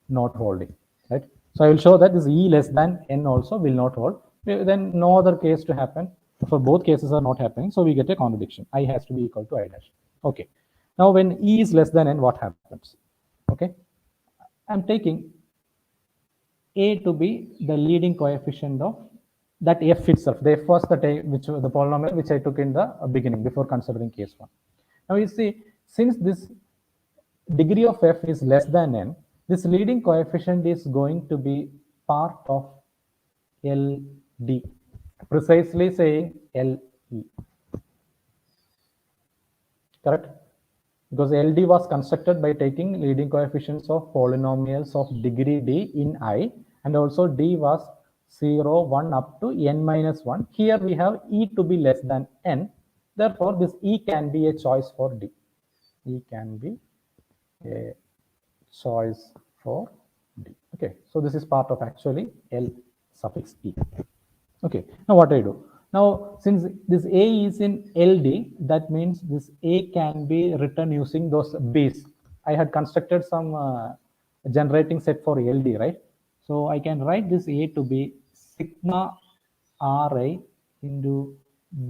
not holding, right? So I will show that this E less than N also will not hold. Then no other case to happen. For both cases are not happening, so we get a contradiction. I has to be equal to I dash. Okay. Now when E is less than N, what happens? Okay. I'm taking A to be the leading coefficient of that F itself. The F was the polynomial which I took in the beginning before considering case 1. Now you see, since this degree of F is less than N, this leading coefficient is going to be part of LD, precisely saying LE. Correct? Because LD was constructed by taking leading coefficients of polynomials of degree D in I, and also D was 0, 1 up to n minus 1. Here we have E to be less than N. Therefore, this E can be a choice for D. E can be a choice for D. Okay, so this is part of actually L suffix E. Okay, now what I do? Now, since this A is in LD, that means this A can be written using those B's. I had constructed some generating set for LD, right? So I can write this A to be sigma Ri into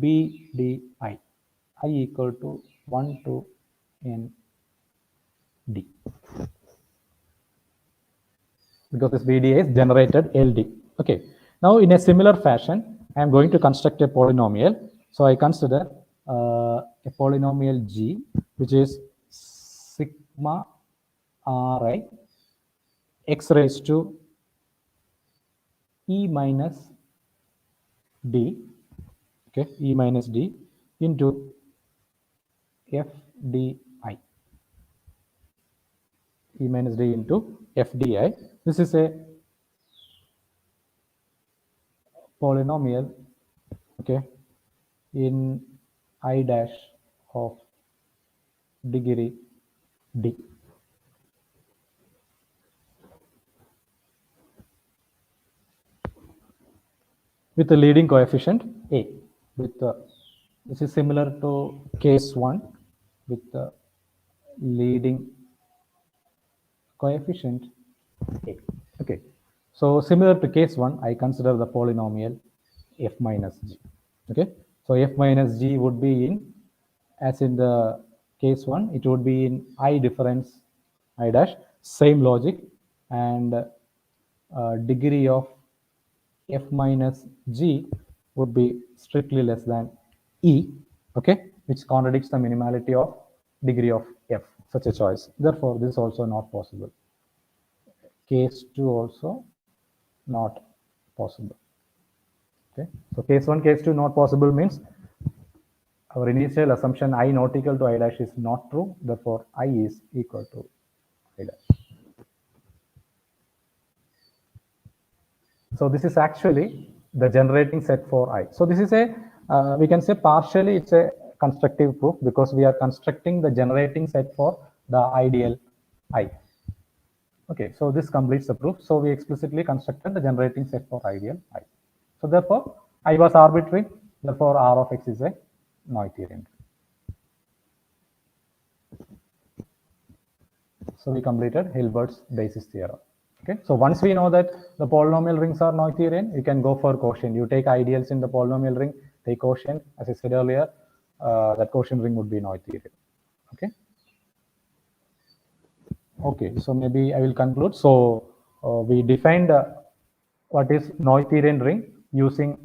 BDI, I equal to 1 to N D. Because this BDI is generated LD. Okay. Now, in a similar fashion, I am going to construct a polynomial. So I consider a polynomial G, which is sigma Ri x raised to E minus D, okay, E minus D into FDI. E minus D into FDI. This is a polynomial, okay, in I dash of degree D. With the leading coefficient A. This is similar to case 1 with the leading coefficient A. Okay. So similar to case 1, I consider the polynomial F minus G. Okay. So F minus G would be in, as in the case 1, it would be in I difference I dash, same logic, and degree of F minus G would be strictly less than E, okay, which contradicts the minimality of degree of F, such a choice. Therefore, this is also not possible. Case 2 also not possible. Okay, so case 1, case 2 not possible means our initial assumption I not equal to I dash is not true. Therefore, I is equal to I dash. So this is actually the generating set for I. So this is a, we can say partially it's a constructive proof because we are constructing the generating set for the ideal I. Okay, so this completes the proof. So we explicitly constructed the generating set for ideal I. So therefore, I was arbitrary. Therefore, R of X is a Noetherian. So we completed Hilbert's basis theorem. Okay. So once we know that the polynomial rings are Noetherian, you can go for quotient. You take ideals in the polynomial ring, take quotient. As I said earlier, that quotient ring would be Noetherian. Okay. Okay. So maybe I will conclude. So we defined what is Noetherian ring using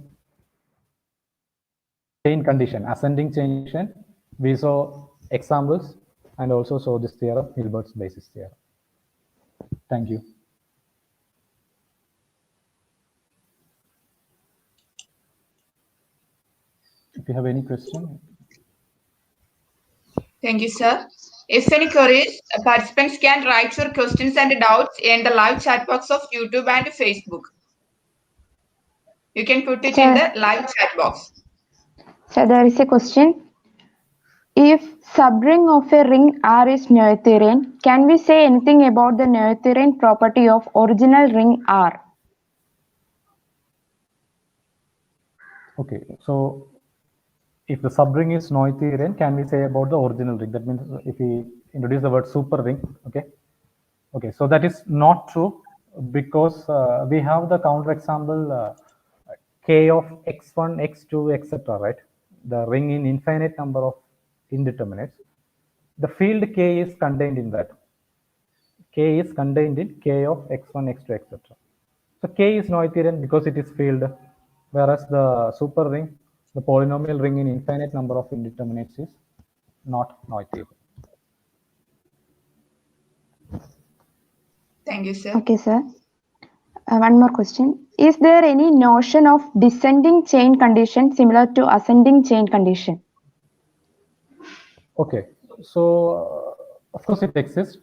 chain condition, ascending chain condition. We saw examples and also saw this theorem, Hilbert's basis theorem. Thank you. If you have any question. Thank you, sir. If any queries, participants can write your questions and doubts in the live chat box of YouTube and Facebook. You can put it in the live chat box. So there is a question. If subring of a ring R is Noetherian, can we say anything about the Noetherian property of original ring R? Okay, so if the subring is Noetherian, can we say about the original ring? That means if we introduce the word super ring, okay. Okay, so that is not true because we have the counterexample k of x1, x2, etc. Right? The ring in infinite number of indeterminates. The field k is contained in that. K is contained in k of x1, x2, etc. So k is Noetherian because it is field, whereas the super ring, the polynomial ring in infinite number of indeterminates, is not Noetherian. Thank you, sir. Okay, sir. One more question. Is there any notion of descending chain condition similar to ascending chain condition? Okay, so of course it exists.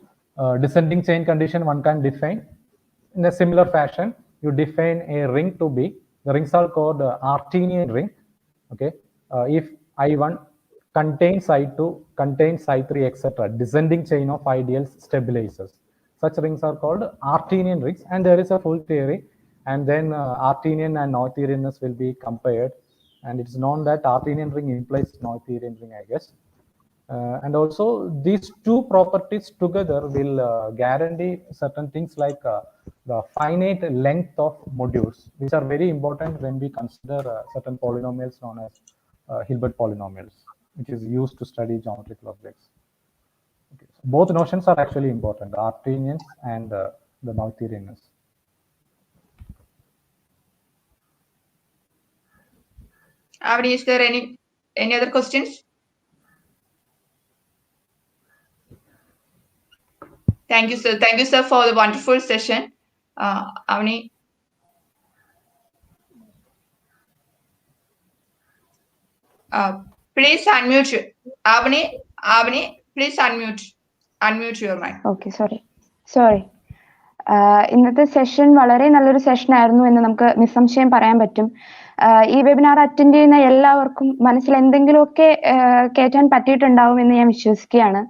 Descending chain condition one can define in a similar fashion. You define a ring to be, the rings are called Artinian ring. Okay, if I1 contains I2, contains I3, etc. Descending chain of ideals stabilizers. Such rings are called Artinian rings, and there is a full theory. And then Artinian and Noetherianness will be compared, and it's known that Artinian ring implies Noetherian ring, I guess. And also these two properties together will guarantee certain things like the finite length of modules, which are very important when we consider certain polynomials known as Hilbert polynomials, which is used to study geometrical objects. Okay. So both notions are actually important, the Artinians and the Noetherianness. Avani, is there any other questions? Thank you, sir. Thank you, sir, for the wonderful session. Avani. Please unmute. Avani, please unmute your mic. Okay, sorry. ഇന്നത്തെ session വളരെ നല്ലൊരു session ആയിരുന്നു എന്ന് നമുക്ക് നിസ്സംശയം പറയാൻ പറ്റും. ഈ വെബിനാർ അറ്റൻഡ് ചെയ്യുന്ന എല്ലാവർക്കും മനസ്സിൽ എന്തെങ്കിലുമൊക്കെ കേറ്റാൻ പറ്റിയിട്ടുണ്ടാവും എന്ന് ഞാൻ വിശ്വസിക്കുകയാണ്.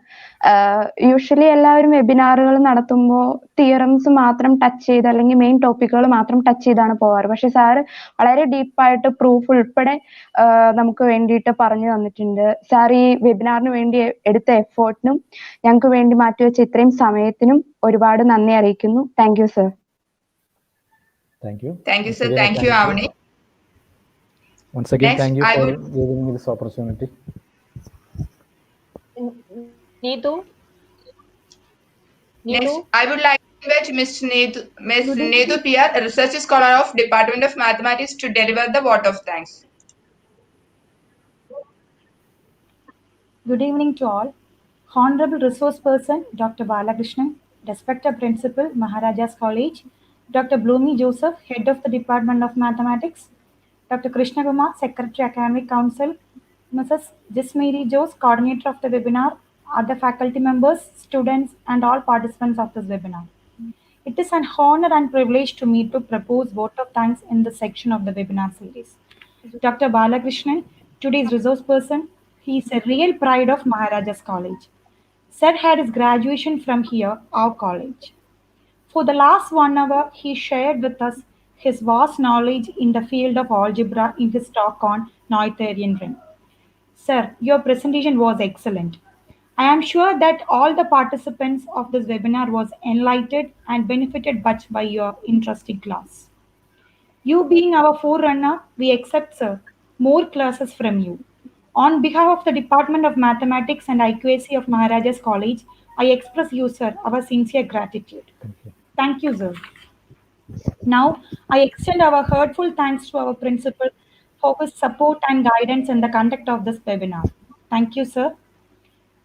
യൂഷ്വലി എല്ലാവരും വെബിനാറുകൾ നടത്തുമ്പോൾ തിയറംസ് മാത്രം ടച്ച് ചെയ്ത് അല്ലെങ്കിൽ മെയിൻ ടോപ്പിക്കുകൾ മാത്രം ടച്ച് ചെയ്താണ് പോവാറ്. പക്ഷെ സാറ് വളരെ ഡീപ്പായിട്ട് പ്രൂഫ് ഉൾപ്പെടെ നമുക്ക് വേണ്ടിയിട്ട് പറഞ്ഞു തന്നിട്ടുണ്ട്. സാർ ഈ വെബിനാറിന് വേണ്ടി എടുത്ത എഫേർട്ടിനും ഞങ്ങൾക്ക് വേണ്ടി മാറ്റിവെച്ച ഇത്രയും സമയത്തിനും ഒരുപാട് നന്ദി അറിയിക്കുന്നു. Thank you sir. Thank you. Thank you, sir. Thank you, Avani. Once again, Next, thank you I for would- giving me this opportunity. Neetu? Next, I would like to invite Ms. Neetu PR, a research scholar of Department of Mathematics, to deliver the vote of thanks. Good evening to all. Honorable Resource Person Dr. Balakrishnan, Respected Principal, Maharaja's College, Dr. Bloomy Joseph, Head of the Department of Mathematics, Dr. Krishna Kumar, Secretary Academic Council, Mrs. Jismiri Jose, Coordinator of the webinar, other faculty members, students, and all participants of this webinar. It is an honor and privilege to me to propose vote of thanks in this section of the webinar series. Dr. Balakrishnan, today's resource person, he is a real pride of Maharaja's College. Sir had his graduation from here, our college. For the last 1 hour, he shared with us his vast knowledge in the field of algebra in his talk on Noetherian ring. Sir, your presentation was excellent. I am sure that all the participants of this webinar was enlightened and benefited much by your interesting class. You being our forerunner, we accept, sir, more classes from you. On behalf of the Department of Mathematics and IQAC of Maharaja's College, I express you, sir, our sincere gratitude. Thank you, sir. Now, I extend our heartfelt thanks to our principal for his support and guidance in the conduct of this webinar. Thank you, sir.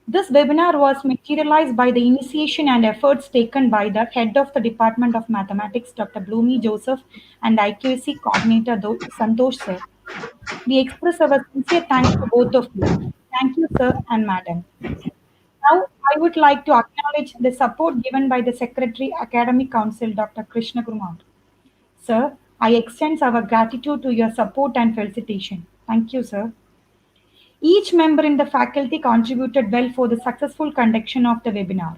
This webinar was materialized by the initiation and efforts taken by the head of the Department of Mathematics, Dr. Bloomy Joseph, and IQAC coordinator, Santosh, sir. We express our sincere thanks to both of you. Thank you, sir and madam. Now, I would like to acknowledge the support given by the Secretary, Academic Council, Dr. Krishna Kumar. Sir, I extend our gratitude to your support and felicitation. Thank you, sir. Each member in the faculty contributed well for the successful conduction of the webinar.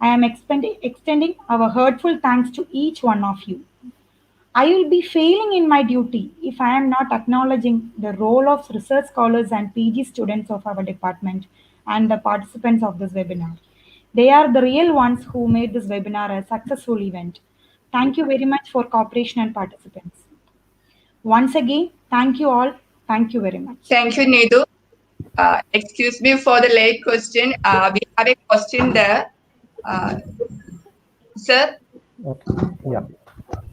I am extending our heartfelt thanks to each one of you. I will be failing in my duty if I am not acknowledging the role of research scholars and PG students of our department and the participants of this webinar. They are the real ones who made this webinar a successful event. Thank you very much for cooperation and participants. Once again, thank you all. Thank you very much. Thank you, Needu. Excuse me for the late question. We have a question there. Sir, Okay. Yeah.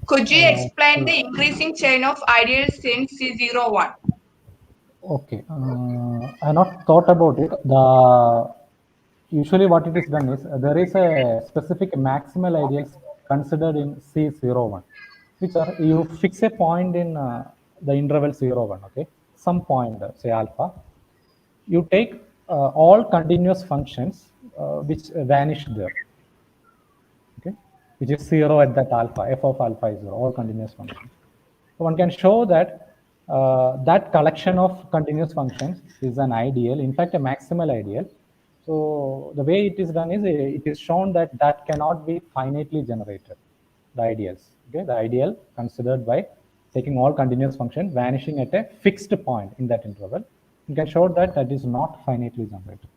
could you explain the increasing chain of ideals in C01? Okay. I not thought about it. Usually what it is done is there is a specific maximal ideals considered in C01, which are you fix a point in the interval 01, okay, some point, say alpha. You take all continuous functions which vanish there, okay, which is 0 at that alpha, f of alpha is 0, all continuous functions. So one can show that that collection of continuous functions is an ideal, in fact a maximal ideal. So the way it is done is it is shown that that cannot be finitely generated, the ideals, okay, the ideal considered by taking all continuous function vanishing at a fixed point in that interval. You can show that that is not finitely generated.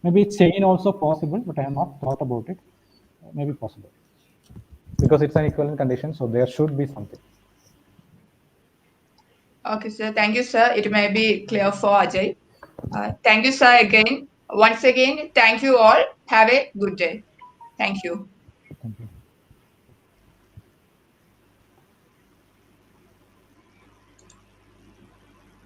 Maybe chain also possible, but I have not thought about it. Maybe possible because it's an equivalent condition, so there should be something. Okay, sir. Thank you, sir. It may be clear for Ajay. Thank you, sir, again. Once again, thank you all. Have a good day. Thank you.